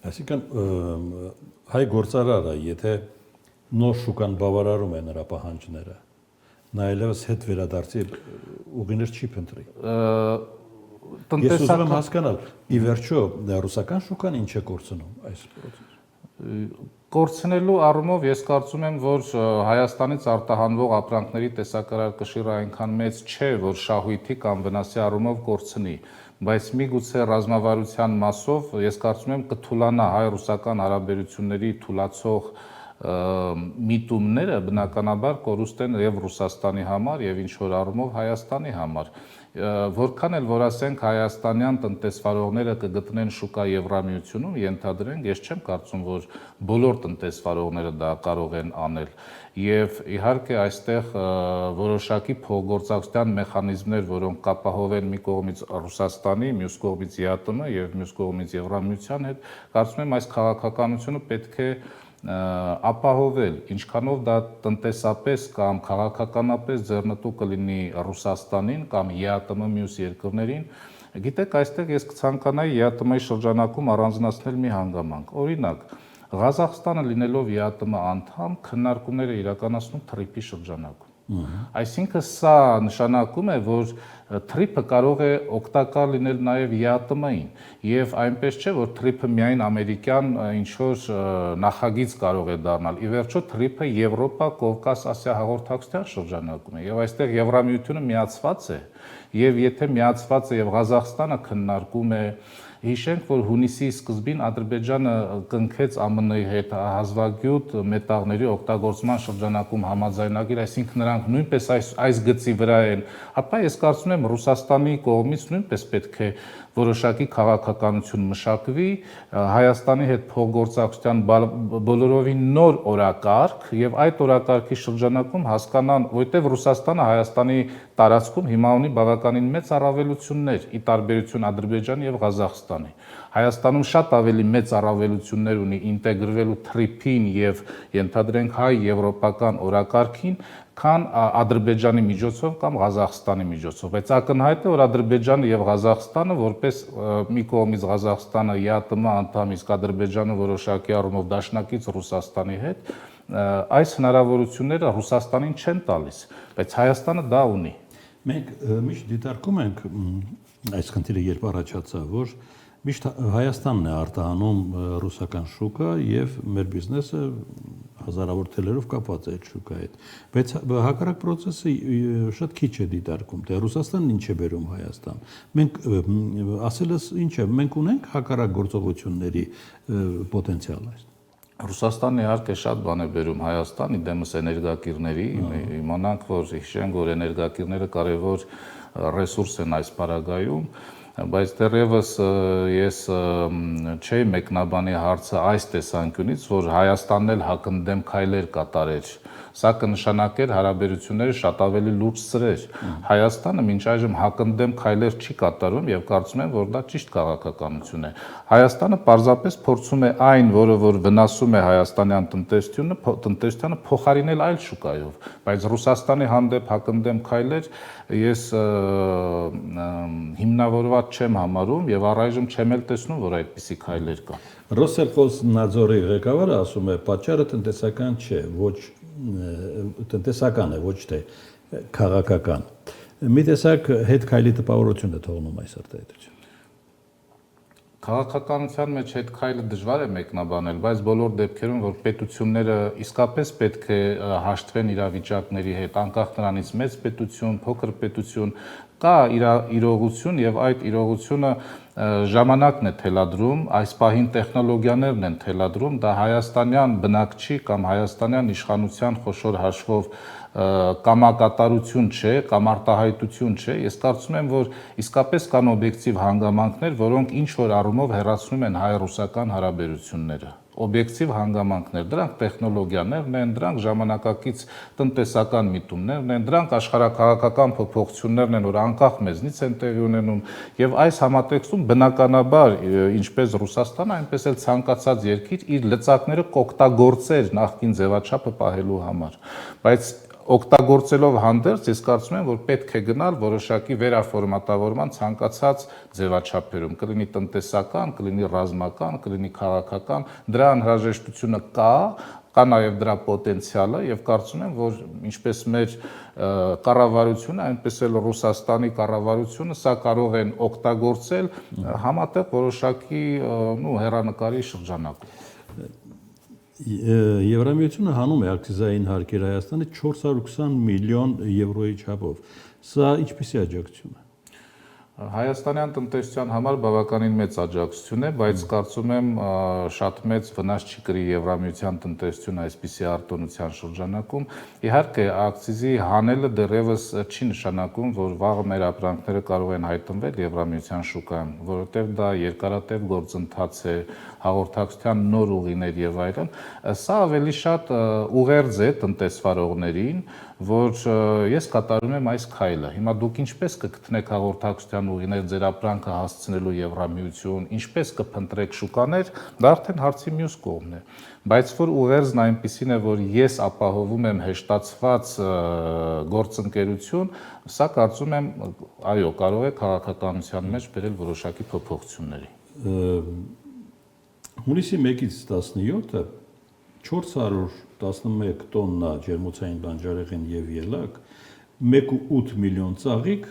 Այսինքն հայ գործարարը, եթե նոր շուկան բավարարում է նրա պահանջները, նա այլևս հետ վերադարձի ուղիներ չի փնտրի։ Ես ուզում եմ հասկանալ, ի վերջո ռուսական շուկան ինչ է կորցնում այս process-ում։ Կորցնելու առումով ես կարծում եմ, որ Հայաստանից արտահանվող ապրանքների տեսակարար կշիռը այնքան մեծ չէ, որ շահույթի կամ վնասի առումով կորցնի, բայց միգուցե ռազմավարության մասով ես կարծում եմ կթուլանա հայ-ռուսական հարաբերությունների թուլացող միտումները բնականաբար կորուստ են եւ Ռուսաստանի համար եւ ինչ որ առումով Հայաստանի համար։ Որքան էլ որ ասենք հայաստանյան տնտեսվարողները կգտնեն շուկա Եվրամիությունում, ենթադրենք, ես չեմ կարծում, որ բոլոր տնտեսվարողները դա կարող են անել։ Եվ իհարկե այստեղ որոշակի փոխգործակցության մեխանիզմներ, որոնք կապահովեն մի կողմից Ռուսաստանի, մյուս կողմից ԵԱՏՄ եւ մյուս կողմից Եվրամիության հետ, կարծում եմ այս քաղաքականությունը պետք է ապահովել, ինչքանով դա տնտեսապես կամ քաղաքականապես ձեռնտու կլինի Ռուսաստանին կամ ԵԱՏՄ մյուս երկրներին, գիտեք, այստեղ ես կցանկանայի ԵԱՏՄ-ի շրջանակում առանձնացնել մի հանգամանք։ Օրինակ, Ղազախստանը լինելով ԵԱՏՄ անդամ, քննարկումներ է իրականացնում TRIP-ի շրջանակում։ Այսինքն սա նշանակում է, որ TRIP-ը կարող է օգտակար լինել նաև ԵԱՏՄ-ին, եւ այնպես չէ, որ TRIP-ը միայն ամերիկյան ինչ-որ նախագիծ կարող է դառնալ։ Ի վերջո TRIP-ը Եվրոպա-Կովկաս-Ասիա հաղորդակցության շրջանակում է, եւ այստեղ Եվրամիությունը միացված է, եւ եթե միացված է եւ Ղազախստանը քննարկում է, հիշենք, որ հունիսի սկզբին Ադրբեջանը կնքեց ԱՄՆ-ի հետ հազվագյուտ մետաղների օգտագործման շրջանակում համաձայնագիր, այսինքն նրանք նույնպես այս գծի վրա են, ապա ես կարծում եմ Ռուսաստանի կողմից նույնպես պետք է որոշակի քաղաքականություն մշակվի, Հայաստանի հետ փոխգործակցության բոլորովին նոր օրակարգ եւ այդ օրակարգի շրջանակում հասկանան, որտեղ Ռուսաստանը Հայաստանի տարածքում հիմա ունի բավականին մեծ առավելություններ՝ ի տարբերություն Ադրբեջանի եւ Ղազախստանի։ Հայաստանում շատ ավելի մեծ առավելություններ ունի ինտեգրվելու TRIP-ին եւ ենթադրենք հայ-եվրոպական օրակարգին, քան Ադրբեջանի միջոցով կամ Ղազախստանի միջոցով, բայց ակնհայտ է, որ Ադրբեջանը եւ Ղազախստանը որպես մի կողմից Ղազախստանը ԵԱՏՄ անդամ, իսկ Ադրբեջանը որոշակի առումով դաշնակից Ռուսաստանի հետ, այս հնարավորությունները Ռուսաստանին չեն տալիս, բայց Հայաստանը դա ունի։ Մենք միշտ դիտարկում ենք այս խնդիրը, երբ առաջացավ, որ միշտ Հայաստանն է արտահանում ռուսական շուկա եւ մեր բիզնեսը հազարավոր թելերով կապված է այդ շուկայի հետ, բայց հակառակ process-ը շատ քիչ է դիտարկում, թե Ռուսաստանն ինչ է բերում Հայաստան։ Մենք ասելս ինչ է, մենք ունենք հակառակ գործողությունների պոտենցիալ այս։ Ռուսաստանը իհարկե շատ բան է բերում Հայաստան, իդեմս էներգակիրների, իմանանք, որ հիշենք, որ էներգակիրները կարևոր ռեսուրս են այս պարագայում, բայց դեռևս ես չէի մեկնաբանի հարցը այս տեսանկյունից, որ Հայաստանն էլ հակընդդեմ քայլեր կատարեր, սա կնշանակեր հարաբերությունները շատ ավելի լուրջ սրեր։ Հայաստանը մինչ այժմ հակընդդեմ քայլեր չի կատարում եւ կարծում եմ, որ դա ճիշտ քաղաքականություն է։ Հայաստանը պարզապես փորձում է այն, որը որ վնասում է հայաստանյան տնտեսությանը փոխարինել այլ շուկայով, բայց Ռուսաստանի հանդեպ հակընդդեմ քայլեր ես հիմնավորված չեմ համարում եւ առայժմ չեմ էլ տեսնում, որ այդպիսի քայլեր կան։ Ռոսելխոզնadzորի ղեկավարը ասում է, պատճառը տնտեսական չէ, ոչ տնտեսական է, ոչ թե քաղաքական։ Մի տեսակ հետ քայլի տպավորություն է թողնում այս արտահայտությունը։ Քաղաքականության մեջ հետ քայլը դժվար է մեկնաբանել, բայց բոլոր դեպքերում, որ պետությունները իսկապես պետք է հաշտվեն իրավիճակների հետ, անկախ նրանից մեծ պետություն, փոքր պետություն, կա իրողություն եւ այդ իրողությունը ժամանակն է թելադրում, այս պահին տեխնոլոգիաներն են թելադրում, դա հայաստանյան բնակչի կամ հայաստանյան իշխանության խոշոր հաշվով կամակատարություն չէ, կամ արտահայտություն չէ, ես կարծում եմ, որ իսկապես կան օբյեկտիվ հանգամանքներ, որոնք ինչ որ առումով հեռացնում են հայ-ռուսական հարաբերությունները։ Օբյեկտիվ հանգամանքներ, դրանք տեխնոլոգիաներն են, դրանք ժամանակակից տնտեսական միտումներն են, դրանք աշխարհաքաղաքական փոփոխություններն են, որ անկախ մեզնից են տեղի ունենում, եւ այս համատեքստում բնականաբար ինչպես Ռուսաստանը, այնպես էլ ցանկացած երկիր իր լծակները կօգտագործեր նախկին ձևաչափը պահելու համար, բայց օգտագործելով հանդերձ ես կարծում եմ, որ պետք է գնալ որոշակի վերաֆորմատավորման ցանկացած ձևաչափերում, կլինի տնտեսական, կլինի ռազմական, կլինի քաղաքական, դրա անհրաժեշտությունը կա նաև դրա պոտենցիալը եւ կարծում եմ, որ ինչպես մեր կառավարությունը, այնպես էլ Ռուսաստանի կառավարությունը սա կարող են օգտագործել համատեղ որոշակի հեռանկարի շրջանակում։ Եվրամիությունը հանում է ակցիզային հարկեր Հայաստանը 420 միլիոն եվրոյի չափով։ Սա ինչպիսի աջակցություն է։ Հայաստանյան տնտեսության համար բավականին մեծ աջակցություն է, բայց կարծում եմ շատ մեծ վնաս չի կրի Եվրամիության տնտեսությունը այսպիսի արտոնության շրջանակում։ Իհարկե, ակցիզի հանելը դեռևս չի նշանակում, որ վաղը մեր ապրանքները կարող են հայտնվել Եվրամիության շուկայում, որովհետև դա երկարատև գործընթաց է, հաղորդակցության նոր ուղիներ եւ այլն։ Սա ավելի շատ ուղերձ է տնտեսվարողներին, որ ես կատարում եմ այս քայլը։ Հիմա դուք ինչպես կգտնեք հաղորդակցության ուղիներ ձեր ապրանքը հասցնելու Եվրամիություն, ինչպես կփնտրեք շուկաներ, դա արդեն հարցի մյուս կողմն է։ Բայց որ ուղերձն այնպիսին է, որ ես ապահովում եմ հեշտացված գործընկերություն, սա կարծում եմ, այո, կարող է քաղաքականության մեջ բերել որոշակի փոփոխությունների։ Հունիսի 1-ից 17-ը 411 տոննա ջերմոցային բանջարեղեն եւ ելակ, 1.8 միլիոն ծաղիկ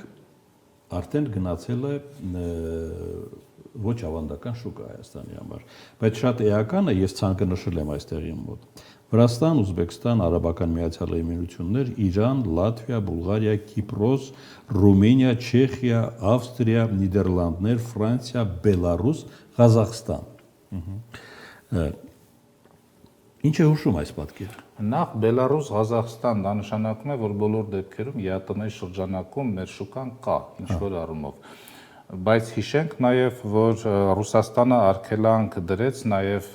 արդեն գնացել է ոչ ավանդական շուկա Հայաստանի համար։ Բայց շատ էական է, ես ցանկը նշել եմ այստեղի մոտ։ Վրաստան, Ուզբեկստան, Արաբական Միացյալ Էմիրություններ, Իրան, Լատվիա, Բուլղարիա, Կիպրոս, Ռումինիա, Չեխիա, Ավստրիա, Նիդերլանդներ, Ֆրանսիա, Բելարուս, Ղազախստան։ Ինչ է հուշում այս պատկերը։ Նախ Բելարուս, Ղազախստան, դա նշանակում է, որ բոլոր դեպքերում ԵԱՏՄ-ի շրջանակում մեր շուկան կա ինչ-որ առումով։ Բայց հիշենք նաև, որ Ռուսաստանը արգելանք դրեց նաև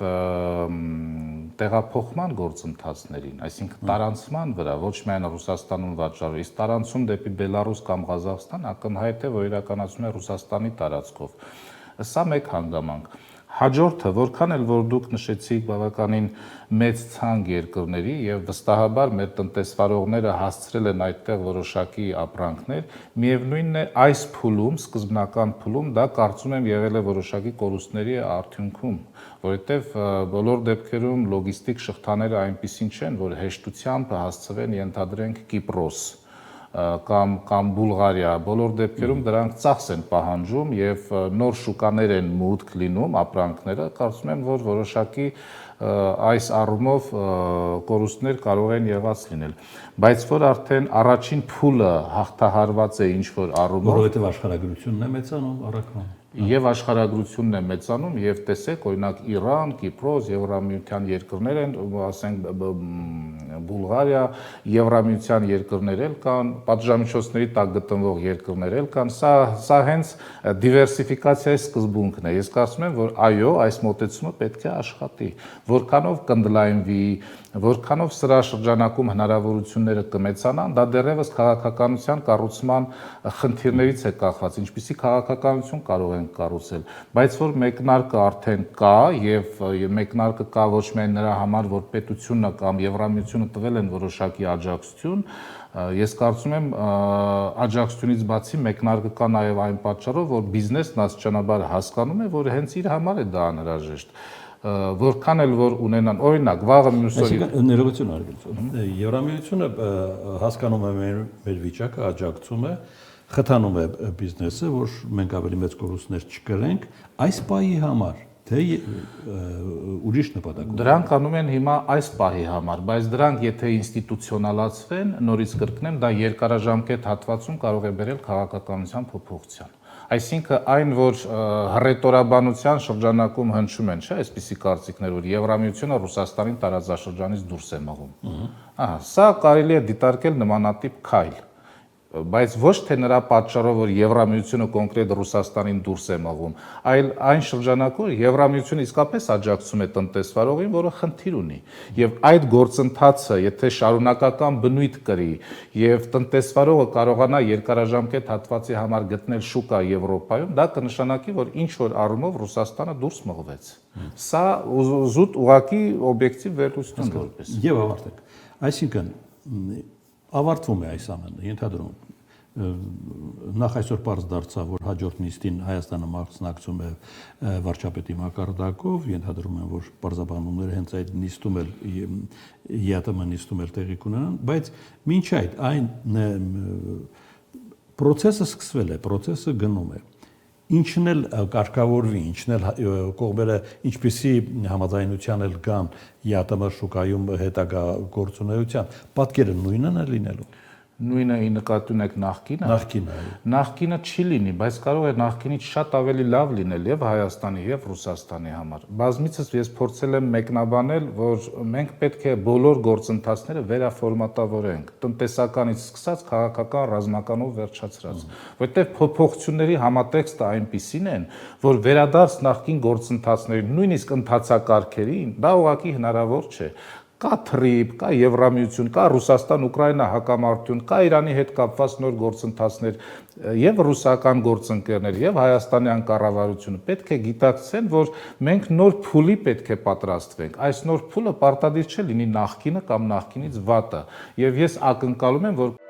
տեղափոխման գործընթացներին, այսինքն տարանցման վրա, ոչ միայն Ռուսաստանում վաճառվի, իսկ տարանցում դեպի Բելարուս կամ Ղազախստան ակնհայտ է, որ իրականացում է Ռուսաստանի տարածքով։ Սա մեկ հանգամանք։ Հաջորդը, որքան էլ որ դուք նշեցիք բավականին մեծ ցանկ երկրների եւ վստահաբար մեր տնտեսվարողները հասցրել են այդտեղ որոշակի ապրանքներ, միևնույնն է այս փուլում, սկզբնական փուլում դա կարծում եմ եղել է որոշակի կորուստների արդյունքում, որովհետեւ բոլոր դեպքերում լոգիստիկ շղթաները այնպիսին չեն, որ հեշտությամբ հասցվեն ենթադրենք Կիպրոս կամ Բուլղարիա, բոլոր դեպքերում դրանք ծախս են պահանջում եւ նոր շուկաներ են մուտք լինում ապրանքները, կարծում եմ, որ որոշակի այս առումով կորուստներ կարող են եղած լինել, բայց որ արդեն առաջին փուլը հաղթահարված է ինչ-որ առումով, որովհետեւ աշխարհագրությունն է մեծանում առաքվում։ Եվ աշխարհագրությունն է մեծանում եւ տեսեք օրինակ Իրան, Կիպրոս, Եվրամիության երկրներ են, ասենք Բուլղարիա, Եվրամիության երկրներ էլ կան, պատժամիջոցների տակ գտնվող երկրներ էլ կան, սա հենց դիվերսիֆիկացիայի սկզբունքն է։ Ես կարծում եմ, որ այո, այս մոտեցումը պետք է աշխատի, որքանով կընդլայնվի, որքանով սրա շրջանակում հնարավորությունները կմեծանան, դա դեռևս քաղաքականության կառուցման խնդիրներից է կախված, ինչպիսի քաղաքականություն կարող են կառուցել, բայց որ մեկնարկը արդեն կա եւ մեկնարկը կա ոչ միայն նրա համար, որ պետությունը կամ Եվրամիությունը տվել են որոշակի աջակցություն, ես կարծում եմ աջակցությունից բացի մեկնարկը կա նաեւ այն պատճառով, որ բիզնեսն աստիճանաբար հասկանում է, որ հենց իր համար է դա անհրաժեշտ, որքան էլ որ ունենան, օրինակ, վաղը մյուս օրը ներողություն արագություն։ Եվրամիությունը հասկանում է մեր վիճակը, աջակցում է, խթանում է բիզնեսը, որ մենք ավելի մեծ կորուստներ չկրենք այս պահի համար, թե ուրիշ նպատակով։ Դրանք անում են հիմա այս պահի համար, բայց դրանք եթե ինստիտուցիոնալացվեն, նորից կրկնեմ, դա երկարաժամկետ հատվածում կարող է բերել քաղաքականության փոփոխության։ Այսինքն այն, որ հռետորաբանության շրջանակում հնչում են, չէ, այսպիսի կարծիքներ, որ Եվրամիությունը Ռուսաստանի տարածաշրջանից դուրս է մղում։ Սա կարելի է դիտարկել նմանատիպ քայլ, բայց ոչ թե նրա պատճառով, որ Եվրամիությունը կոնկրետ Ռուսաստանին դուրս է մղում, այլ այն շրջանակում Եվրամիությունը իսկապես աջակցում է տնտեսվարողին, որը խնդիր ունի, եւ այդ գործընթացը, եթե շարունակական բնույթ կրի եւ տնտեսվարողը կարողանա երկարաժամկետ հատվածի համար գտնել շուկա Եվրոպայում, դա կնշանակի, որ ինչ որ առումով Ռուսաստանը դուրս մղվեց։ Սա զուտ ուղղակի օբյեկտիվ վերլուծություն որպես։ Եվ ավարտենք։ Այսինքն ավարտվում է այս ամենը, ենթադրում նախ այսօր պարզ դարձավ, որ հաջորդ նիստին Հայաստանը մասնակցում է վարչապետի մակարդակով, ենթադրում եմ, որ պարզաբանումները հենց այդ նիստում էլ ԵԱՏՄ նիստում էլ տեղի կունենան, բայց մինչ այդ այն process-ը սկսվել է, process-ը գնում է։ Ինչն էլ կարգավորվի, ինչն էլ կողմերը ինչպիսի համաձայնության էլ կան ԵԱՏՄ շուկայում հետագա գործունեության, պատկերը նույնն է լինելու։ Նույնը նկատի ունեք նախկինը։ Նախկինը չի լինի, բայց կարող է նախկինից շատ ավելի լավ լինել եւ Հայաստանի եւ Ռուսաստանի համար։ Բազմիցս ես փորձել եմ մեկնաբանել, որ մենք պետք է բոլոր գործընթացները վերաֆորմատավորենք, տնտեսականից սկսած քաղաքական ռազմականով վերջացրած, որտեղ փոփոխությունների համատեքստը այնպիսին են, որ վերադարձ նախկին գործընթացներին, նույնիսկ ընթացակարգերին, դա ուղղակի հնարավոր չէ։ Կա թրիպ, կա Եվրամիություն, կա Ռուսաստան-Ուկրաինա հակամարտություն, կա Իրանի հետ կապված նոր գործընթացներ եւ ռուսական գործընկերներ եւ հայաստանյան կառավարությունը պետք է գիտակցեն, որ մենք նոր փուլի պետք է պատրաստվենք։ Այս նոր փուլը պարտադիր չէ լինի նախկինը կամ նախկինից վատը։ Եվ ես ակնկալում եմ, որ